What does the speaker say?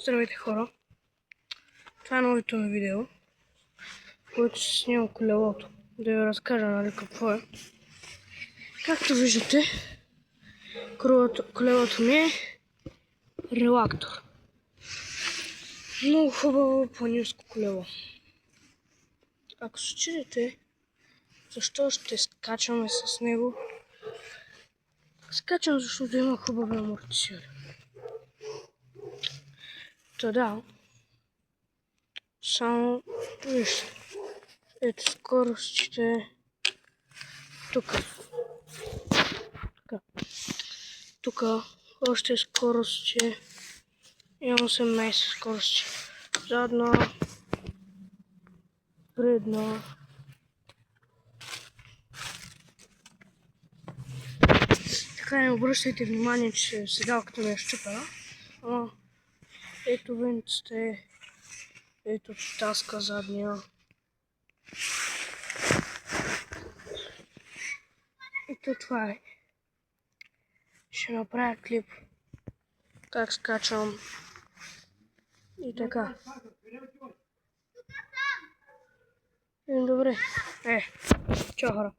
Здравейте, хора! Това е новото ми видео, което ще снимам колелото. Да ви разкажа, нали, какво е. Както виждате, колелото ми е релактор. Много хубаво планинско колело. Ако се чудите защо ще скачаме с него, скачам, защото има хубави амортисьори. Да, само вижте, ето скоростите тук. Тук още скорости, имам 18 скорости. Задна, предна. Така не обръщайте внимание, че седалката ми е щупена. Ето винците, ето таска задния. Ето това е. Ще направя клип как скачам и така. Добре. Чао, хора.